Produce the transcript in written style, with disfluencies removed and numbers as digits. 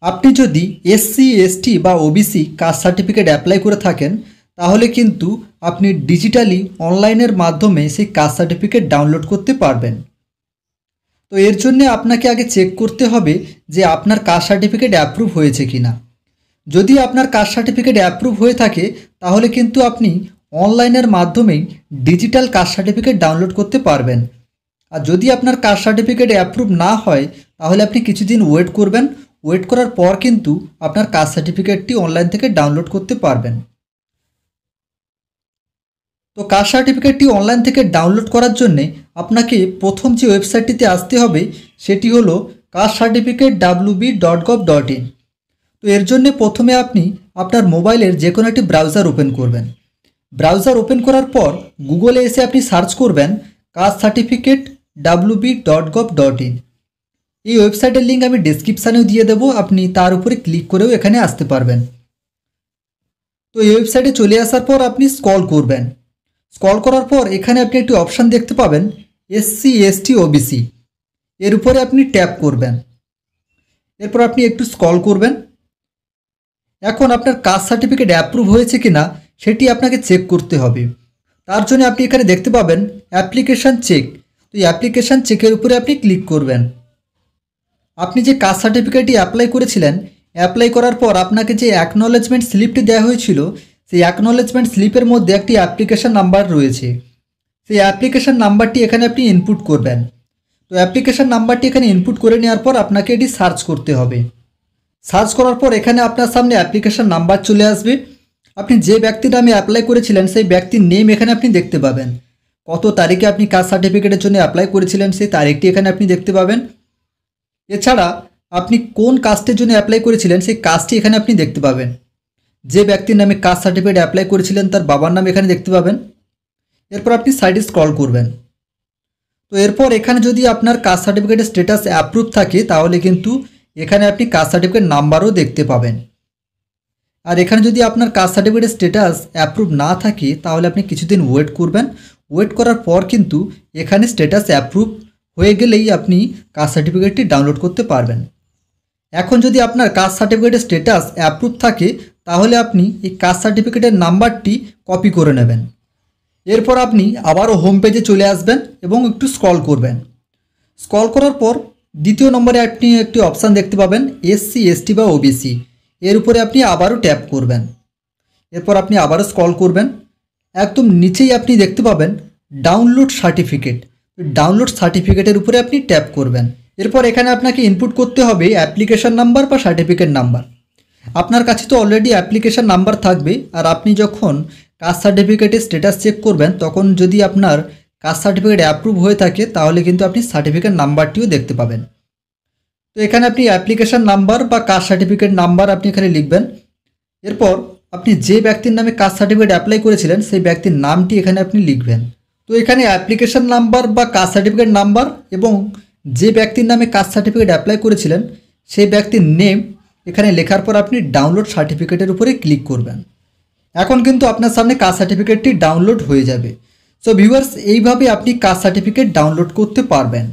আপনি যদি SC ST বা ওবিসি কাস্ট সার্টিফিকেট অ্যাপ্লাই করে থাকেন তাহলে কিন্তু আপনি ডিজিটালি অনলাইনের মাধ্যমে সেই কাস্ট সার্টিফিকেট ডাউনলোড করতে পারবেন। তো এর জন্য আপনাকে আগে চেক করতে হবে যে আপনার কাস্ট সার্টিফিকেট অ্যাপ্রুভ হয়েছে কিনা। যদি আপনার কাস্ট সার্টিফিকেট অ্যাপ্রুভ হয়ে থাকে তাহলে কিন্তু আপনি অনলাইনের মাধ্যমেই ডিজিটাল কাস্ট সার্টিফিকেট ডাউনলোড করতে পারবেন। আর যদি আপনার কাস্ট সার্টিফিকেট অ্যাপ্রুভ না হয় তাহলে আপনি কিছুদিন ওয়েট করবেন। ওয়েট করার পর কিন্তু আপনার কাস্ট সার্টিফিকেটটি অনলাইন থেকে ডাউনলোড করতে পারবেন। তো কাস্ট সার্টিফিকেটটি অনলাইন থেকে ডাউনলোড করার জন্যে আপনাকে প্রথম যে ওয়েবসাইটটিতে আসতে হবে সেটি হলো castcertificate.wb.gov.in। তো এর জন্য প্রথমে আপনি আপনার মোবাইলের যে কোনো একটি ব্রাউজার ওপেন করবেন। ব্রাউজার ওপেন করার পর গুগলে এসে আপনি সার্চ করবেন castcertificate.wb.gov.in। এই ওয়েবসাইটের লিঙ্ক আমি ডেসক্রিপশানেও দিয়ে দেবো, আপনি তার উপরে ক্লিক করেও এখানে আসতে পারবেন। তো এই ওয়েবসাইটে চলে আসার পর আপনি স্ক্রল করবেন। স্ক্রল করার পর এখানে আপনি একটি অপশান দেখতে পাবেন এসসি এসটি ওবিসি, এর উপরে আপনি ট্যাপ করবেন। এরপর আপনি একটু স্ক্রল করবেন। এখন আপনার কাস্ট সার্টিফিকেট অ্যাপ্রুভ হয়েছে কিনা সেটি আপনাকে চেক করতে হবে। তার জন্য আপনি এখানে দেখতে পাবেন অ্যাপ্লিকেশান চেক। তো এই অ্যাপ্লিকেশান চেকের উপরে আপনি ক্লিক করবেন। আপনি যে কাস্ট সার্টিফিকেটটি অ্যাপ্লাই করেছিলেন, অ্যাপ্লাই করার পর আপনাকে যে অ্যাকনলেজমেন্ট স্লিপটি দেওয়া হয়েছিল সেই অ্যাকনলেজমেন্ট স্লিপের মধ্যে একটি অ্যাপ্লিকেশান নাম্বার রয়েছে। সেই অ্যাপ্লিকেশান নাম্বারটি এখানে আপনি ইনপুট করবেন। তো অ্যাপ্লিকেশান নাম্বারটি এখানে ইনপুট করে নেওয়ার পর আপনাকে এটি সার্চ করতে হবে। সার্চ করার পর এখানে আপনার সামনে অ্যাপ্লিকেশান নাম্বার চলে আসবে। আপনি যে ব্যক্তির নামে অ্যাপ্লাই করেছিলেন সেই ব্যক্তির নেম এখানে আপনি দেখতে পাবেন। কত তারিখে আপনি কাস্ট সার্টিফিকেটের জন্য অ্যাপ্লাই করেছিলেন সেই তারিখটি এখানে আপনি দেখতে পাবেন। এছাড়া আপনি কোন কাস্টের জন্য অ্যাপ্লাই করেছিলেন সেই কাস্টটি এখানে আপনি দেখতে পাবেন। যে ব্যক্তির নামে কাস্ট সার্টিফিকেট অ্যাপ্লাই করেছিলেন তার বাবার নাম এখানে দেখতে পাবেন। এরপর আপনি সাইডে স্ক্রল করবেন। তো এরপর এখানে যদি আপনার কাস্ট সার্টিফিকেটের স্ট্যাটাস অ্যাপ্রুভ থাকে তাহলে কিন্তু এখানে আপনি কাস্ট সার্টিফিকেট নাম্বারও দেখতে পাবেন। আর এখানে যদি আপনার কাস্ট সার্টিফিকেটের স্ট্যাটাস অ্যাপ্রুভ না থাকে তাহলে আপনি কিছুদিন ওয়েট করবেন। ওয়েট করার পর কিন্তু এখানে স্ট্যাটাস অ্যাপ্রুভ হয়ে গেলেই আপনি কাস্ট সার্টিফিকেটটি ডাউনলোড করতে পারবেন। এখন যদি আপনার কাস্ট সার্টিফিকেটের স্ট্যাটাস অ্যাপ্রুভ থাকে তাহলে আপনি এই কাস্ট সার্টিফিকেটের নাম্বারটি কপি করে নেবেন। এরপর আপনি আবারও হোম পেজে চলে আসবেন এবং একটু স্ক্রল করবেন। স্ক্রল করার পর দ্বিতীয় নম্বরে আপনি একটি অপশান দেখতে পাবেন এসসি এসটি বা ওবিসি, এর উপরে আপনি আবারও ট্যাপ করবেন। এরপর আপনি আবারও স্ক্রল করবেন। একদম নিচেই আপনি দেখতে পাবেন ডাউনলোড সার্টিফিকেট। ডাউনলোড সার্টিফিকেটের উপরে আপনি ট্যাপ করবেন। এরপর এখানে আপনাকে ইনপুট করতে হবে অ্যাপ্লিকেশান নাম্বার বা সার্টিফিকেট নাম্বার। আপনার কাছে তো অলরেডি অ্যাপ্লিকেশান নাম্বার থাকবে, আর আপনি যখন কাস্ট সার্টিফিকেটের স্ট্যাটাস চেক করবেন তখন যদি আপনার কাস্ট সার্টিফিকেট অ্যাপ্রুভ হয়ে থাকে তাহলে কিন্তু আপনি সার্টিফিকেট নাম্বারটিও দেখতে পাবেন। তো এখানে আপনি অ্যাপ্লিকেশান নাম্বার বা কাস্ট সার্টিফিকেট নাম্বার আপনি এখানে লিখবেন। এরপর আপনি যে ব্যক্তির নামে কাস্ট সার্টিফিকেট অ্যাপ্লাই করেছিলেন সেই ব্যক্তির নামটি এখানে আপনি লিখবেন। তো এখানে অ্যাপ্লিকেশান নাম্বার বা কাস্ট সার্টিফিকেট নাম্বার এবং যে ব্যক্তির নামে কাস্ট সার্টিফিকেট অ্যাপ্লাই করেছিলেন সেই ব্যক্তির নেম এখানে লেখার পর আপনি ডাউনলোড সার্টিফিকেটের উপরে ক্লিক করবেন। এখন কিন্তু আপনার সামনে কাস্ট সার্টিফিকেটটি ডাউনলোড হয়ে যাবে। সো ভিউয়ার্স, এইভাবে আপনি কাস্ট সার্টিফিকেট ডাউনলোড করতে পারবেন।